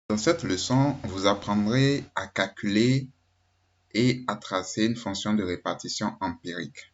Dans cette leçon, vous apprendrez à calculer et à tracer une fonction de répartition empirique.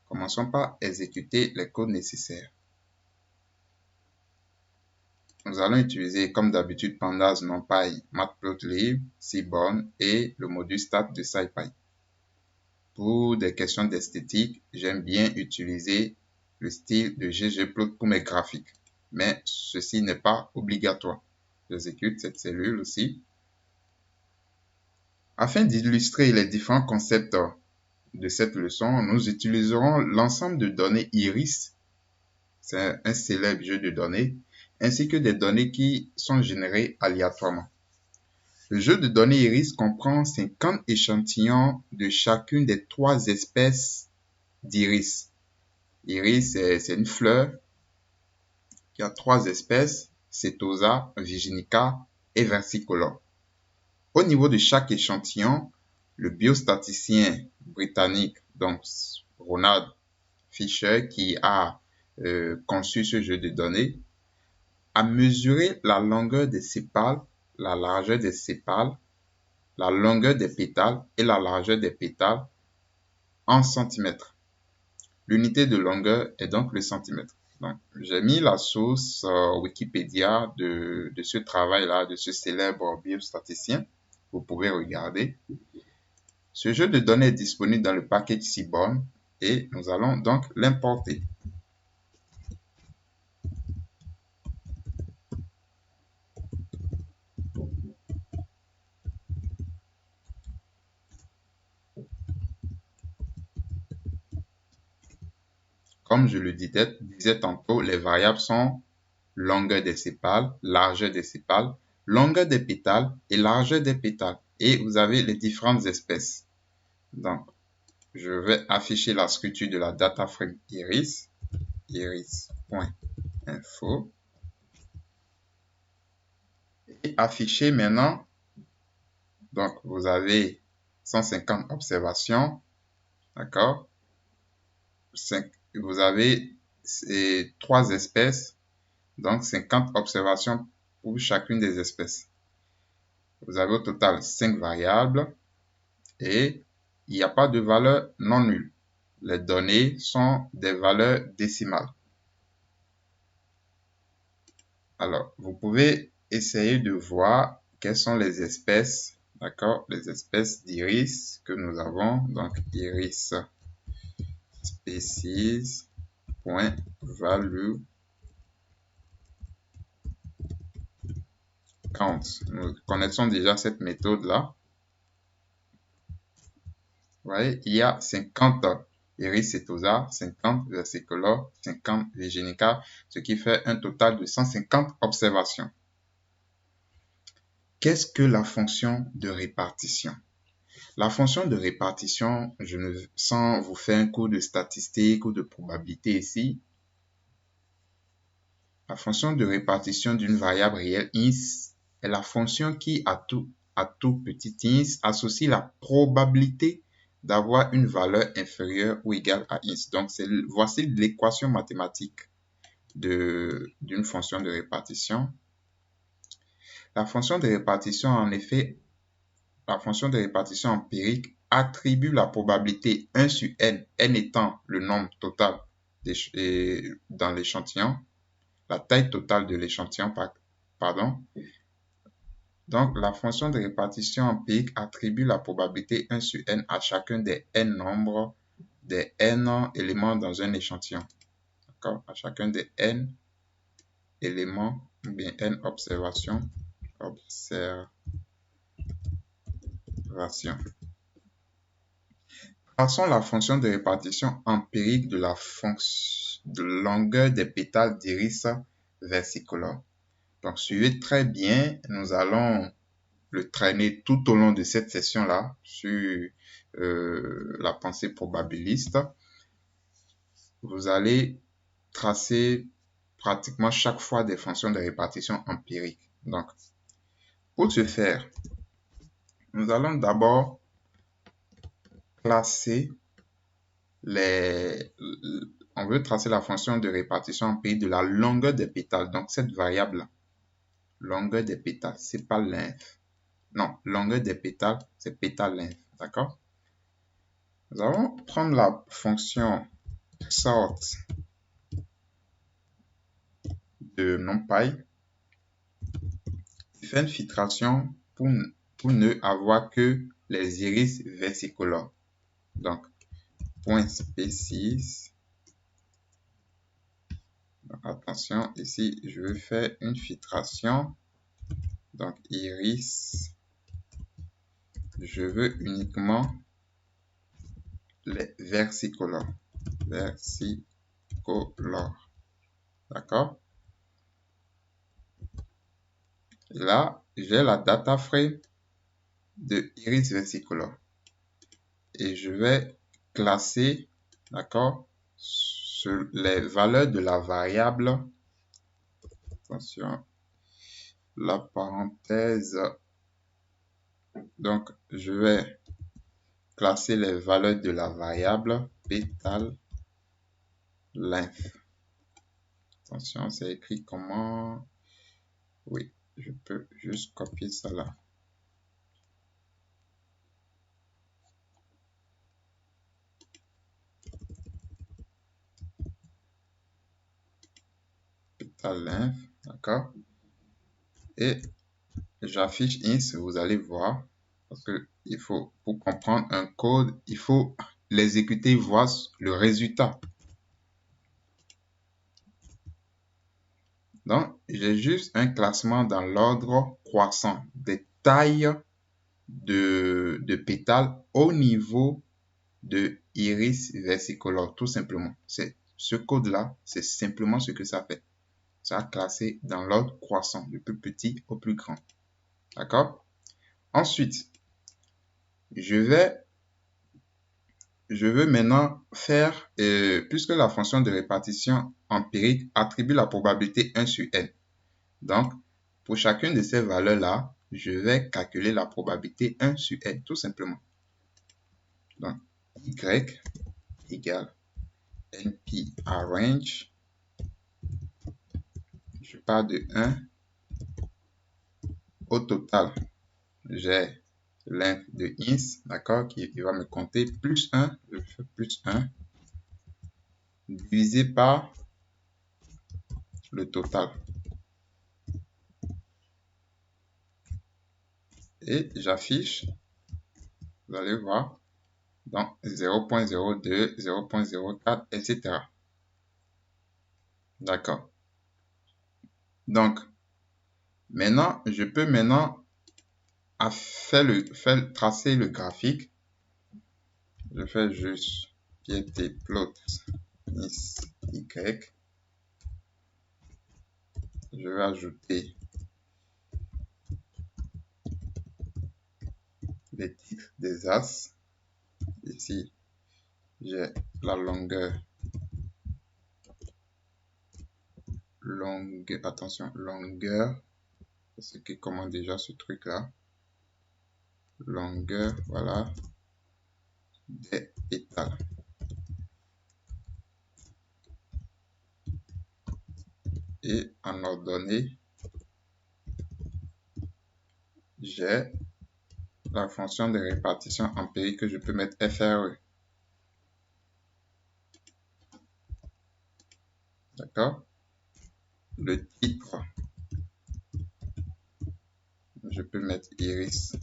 Commençons par exécuter les codes nécessaires. Nous allons utiliser comme d'habitude Pandas, NumPy, Matplotlib, Seaborn et le module stat de SciPy. Pour des questions d'esthétique, j'aime bien utiliser le style de ggplot pour mes graphiques, mais ceci n'est pas obligatoire. J'exécute cette cellule aussi. Afin d'illustrer les différents concepts de cette leçon, nous utiliserons l'ensemble de données iris, c'est un célèbre jeu de données, ainsi que des données qui sont générées aléatoirement. Le jeu de données iris comprend 50 échantillons de chacune des 3 espèces d'iris. Iris, c'est une fleur qui a 3 espèces, Setosa, Virginica et Versicolor. Au niveau de chaque échantillon, le biostatisticien britannique, donc Ronald Fisher, qui a conçu ce jeu de données, a mesuré la longueur des sépales, la largeur des sépales, la longueur des pétales et la largeur des pétales en centimètres. L'unité de longueur est donc le centimètre. Donc, j'ai mis la source Wikipédia de ce travail-là, de ce célèbre biostatisticien. Vous pouvez regarder. Ce jeu de données est disponible dans le package Seaborn et nous allons donc l'importer. Comme je le disais tantôt, les variables sont longueur des sépales, largeur des sépales, longueur des pétales et largeur des pétales. Et vous avez les différentes espèces. Donc, je vais afficher la structure de la data frame iris, iris.info. Et afficher maintenant, donc vous avez 150 observations, d'accord? Vous avez 3 espèces, donc 50 observations pour chacune des espèces. Vous avez au total 5 variables et il n'y a pas de valeur non nulle. Les données sont des valeurs décimales. Alors, vous pouvez essayer de voir quelles sont les espèces, d'accord, les espèces d'iris que nous avons. Donc, iris species.value count. Nous connaissons déjà cette méthode-là. Vous voyez, il y a 50 iris setosa, 50 versicolor, 50 virginica, ce qui fait un total de 150 observations. Qu'est-ce que la fonction de répartition? La fonction de répartition, sans vous faire un cours de statistique ou de probabilité ici, la fonction de répartition d'une variable réelle int est la fonction qui, à tout petit int, associe la probabilité d'avoir une valeur inférieure ou égale à int. Donc, voici l'équation mathématique d'une fonction de répartition. La fonction de répartition, en effet, la fonction de répartition empirique attribue la probabilité 1 sur n, n étant le nombre total dans l'échantillon, la taille totale de l'échantillon, pardon. Donc, la fonction de répartition empirique attribue la probabilité 1 sur n à chacun des n nombres des n éléments dans un échantillon. D'accord? À chacun des n éléments, ou bien n observations. Passons la fonction de répartition empirique de la fonction de longueur des pétales d'iris versicolor. Donc, suivez très bien, nous allons le traîner tout au long de cette session-là sur la pensée probabiliste. Vous allez tracer pratiquement chaque fois des fonctions de répartition empirique. Donc, pour ce faire, nous allons d'abord classer on veut tracer la fonction de répartition empirique de la longueur des pétales, donc cette variable-là. longueur des pétales, c'est pas lymphe. Non, longueur des pétales, c'est pétale lymphe. D'accord? Nous allons prendre la fonction sort de NumPy et faire une filtration pour ne avoir que les iris versicolores. Donc, point species. Attention, ici, je vais faire une filtration. Donc, iris. Je veux uniquement les versicolores. Versicolores. D'accord? Là, j'ai la data frame de iris versicolore. Et je vais classer, d'accord, les valeurs de la variable. Attention, la parenthèse. Donc, je vais classer les valeurs de la variable pétale lymphe. Attention, c'est écrit comment? Oui, je peux juste copier ça là. Pétale lymphe, d'accord? Et j'affiche ins, vous allez voir, parce que il faut, pour comprendre un code, il faut l'exécuter, voir le résultat. Donc, j'ai juste un classement dans l'ordre croissant des tailles de pétales au niveau de iris versicolore, tout simplement. C'est ce code-là, c'est simplement ce que ça fait. Ça a classé dans l'ordre croissant, du plus petit au plus grand. D'accord? Ensuite, je veux maintenant faire, puisque la fonction de répartition empirique attribue la probabilité 1 sur n. Donc, pour chacune de ces valeurs-là, je vais calculer la probabilité 1 sur n, tout simplement. Donc, y égale np arrange. Je pars de 1. Au total, j'ai l'inf de ins, d'accord, qui va me compter plus 1. Je fais plus 1 divisé par le total. Et j'affiche, vous allez voir, dans 0.02, 0.04, etc. D'accord. Donc, maintenant, je peux tracer le graphique. Je fais juste pt-plot is y. Je vais ajouter les titres des as. Ici, j'ai la longueur. Attention, longueur. C'est qui commande déjà ce truc-là. Longueur, voilà, des pétales. Et en ordonnée, j'ai la fonction de répartition empirique que je peux mettre FRE. D'accord? Le titre, je peux mettre iris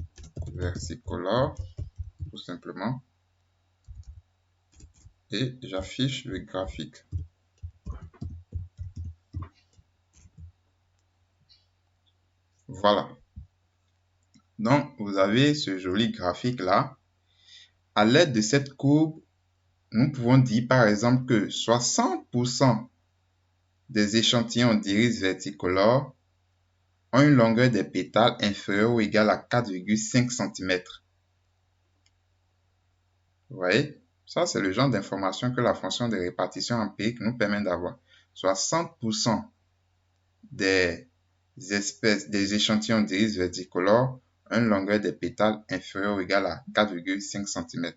versicolore, tout simplement. Et j'affiche le graphique. Voilà. Donc, vous avez ce joli graphique-là. À l'aide de cette courbe, nous pouvons dire par exemple que 60% des échantillons d'iris versicolore ont une longueur des pétales inférieure ou égale à 4,5 cm. Vous voyez? Ça, c'est le genre d'information que la fonction de répartition empirique nous permet d'avoir. 60% des échantillons d'iris versicolore ont une longueur des pétales inférieure ou égale à 4,5 cm.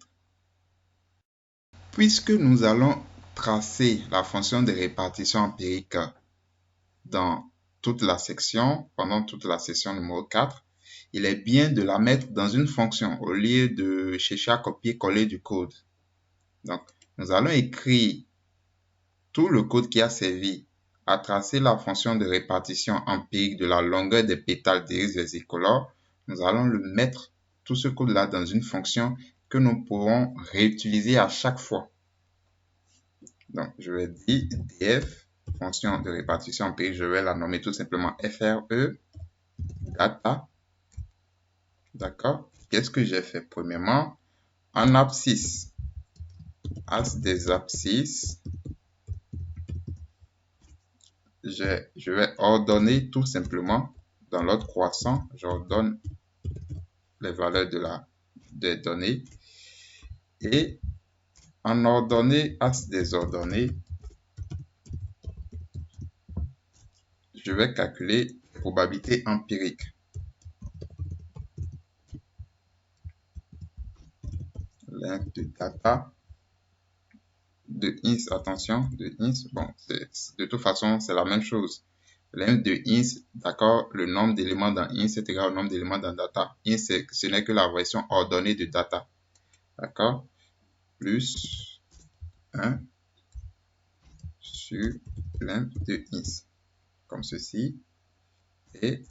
Puisque nous allons tracer la fonction de répartition empirique dans toute la section, pendant toute la section numéro 4, il est bien de la mettre dans une fonction au lieu de chercher à copier-coller du code. Donc, nous allons écrire tout le code qui a servi à tracer la fonction de répartition empirique de la longueur des pétales d'iris versicolore. Nous allons le mettre, tout ce code-là, dans une fonction que nous pourrons réutiliser à chaque fois. Donc, je vais dire df, fonction de répartition empirique, je vais la nommer tout simplement FRE, data. D'accord? Qu'est-ce que j'ai fait? Premièrement, en abscisse, as des abscisses, je vais ordonner tout simplement dans l'ordre croissant, j'ordonne les valeurs des données et en ordonnée as des ordonnées, je vais calculer la probabilité empirique. Length de data de ins, attention, de ins, bon, de toute façon, c'est la même chose. Length de ins, d'accord, le nombre d'éléments dans ins est égal au nombre d'éléments dans data. Ins, ce n'est que la version ordonnée de data, d'accord, plus 1 sur length de ins, comme ceci, et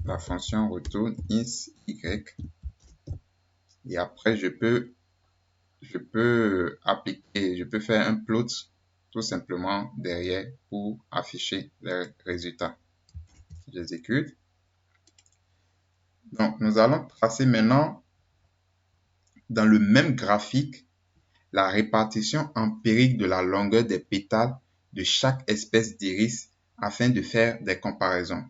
la fonction retourne ins y, et après je peux appliquer, je peux faire un plot tout simplement derrière pour afficher les résultats. J'exécute. Donc, nous allons tracer maintenant dans le même graphique la répartition empirique de la longueur des pétales de chaque espèce d'iris afin de faire des comparaisons.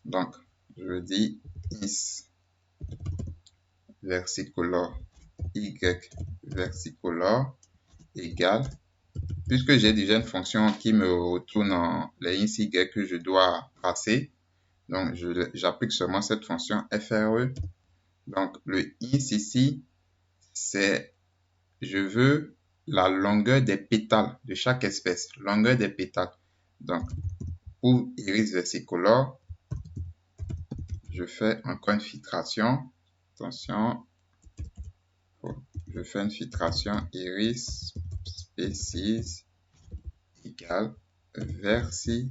Donc, je dis is versicolore y versicolore égale, puisque j'ai déjà une fonction qui me retourne les ins y que je dois tracer, donc j'applique seulement cette fonction FRE. Donc le ins ici, c'est je veux la longueur des pétales de chaque espèce, longueur des pétales. Donc pour iris versicolore, je fais encore une filtration. Attention, je fais une filtration iris species égale versicolore.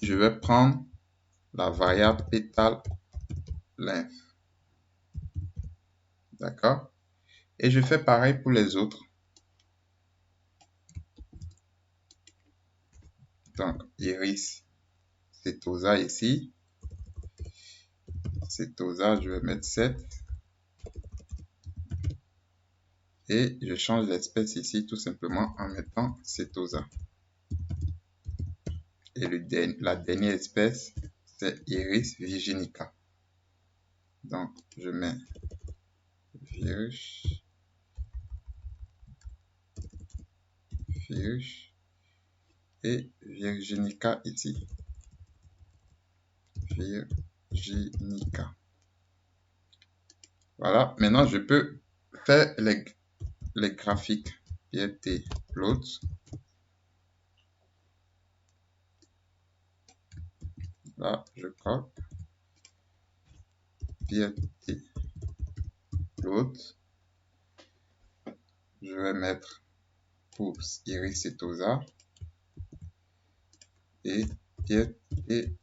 Je vais prendre la variable pétale length. D'accord? Et je fais pareil pour les autres. Donc, iris setosa ici. Setosa, je vais mettre 7. Et je change l'espèce ici tout simplement en mettant setosa. Et la dernière espèce, c'est iris virginica. Donc, je mets virge et virginica ici. Virginica. Voilà, maintenant je peux faire les graphiques. PFT plot. Là, je copie. PFT plot. Je vais mettre pour iris setosa et PFT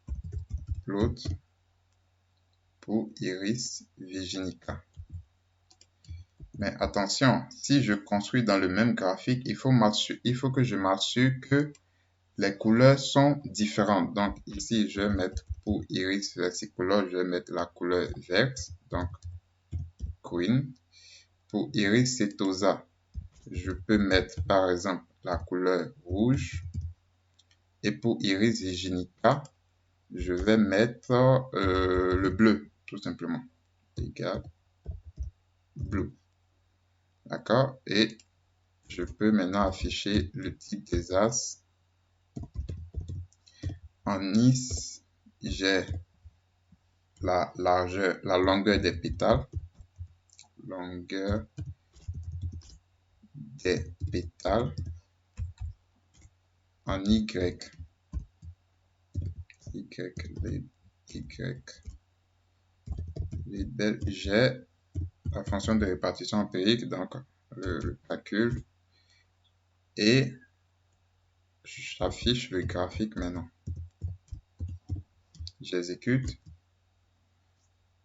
plot pour iris virginica. Mais attention, si je construis dans le même graphique, il faut que je m'assure que les couleurs sont différentes. Donc ici, je vais mettre pour iris versicolore, je vais mettre la couleur verte, donc green. Pour iris setosa, je peux mettre par exemple la couleur rouge. Et pour iris virginica, je vais mettre le bleu, tout simplement. Égal bleu. D'accord? Et je peux maintenant afficher le type des as. En is, j'ai la largeur, la longueur des pétales. Longueur des pétales. en Y. J'ai la fonction de répartition empirique, donc le calcul, et j'affiche le graphique maintenant. J'exécute.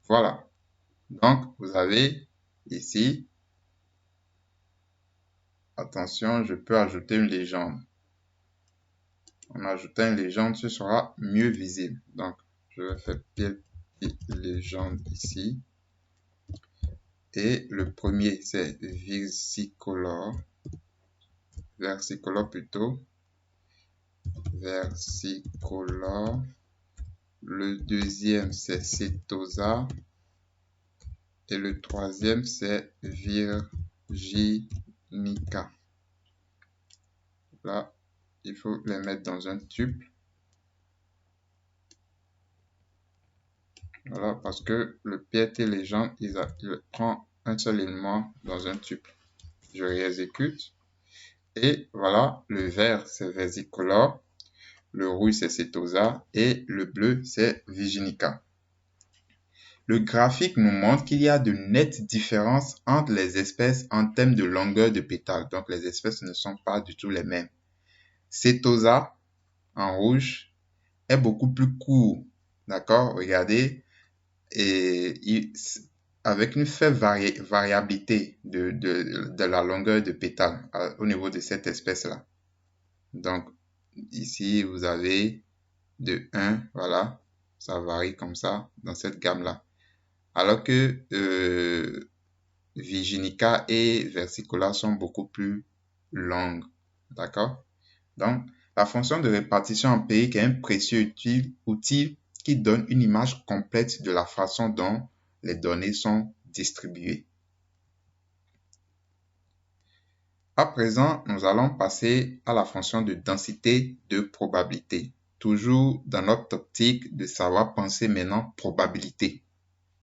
Voilà. Donc, vous avez ici, attention, je peux ajouter une légende. En ajoutant une légende, ce sera mieux visible. Donc, je vais faire légende ici. Et le premier, c'est versicolor. Versicolor plutôt. Versicolor. Le deuxième, c'est Setosa. Et le troisième, c'est Virginica. Là, il faut les mettre dans un tuple. Voilà, parce que le PRT légende, il prend un seul élément dans un tuple. Je réexécute. Et voilà, le vert, c'est versicolor. Le rouge, c'est Setosa. Et le bleu, c'est Virginica. Le graphique nous montre qu'il y a de nettes différences entre les espèces en termes de longueur de pétales. Donc, les espèces ne sont pas du tout les mêmes. Setosa, en rouge, est beaucoup plus court. D'accord? Regardez. Et avec une faible variabilité de la longueur de pétales au niveau de cette espèce-là. Donc, ici, vous avez de 1, voilà, ça varie comme ça dans cette gamme-là. Alors que Virginica et Versicolor sont beaucoup plus longues. D'accord? Donc, la fonction de répartition empirique est un précieux outil qui donne une image complète de la façon dont les données sont distribuées. À présent, nous allons passer à la fonction de densité de probabilité. Toujours dans notre optique de savoir penser maintenant probabilité.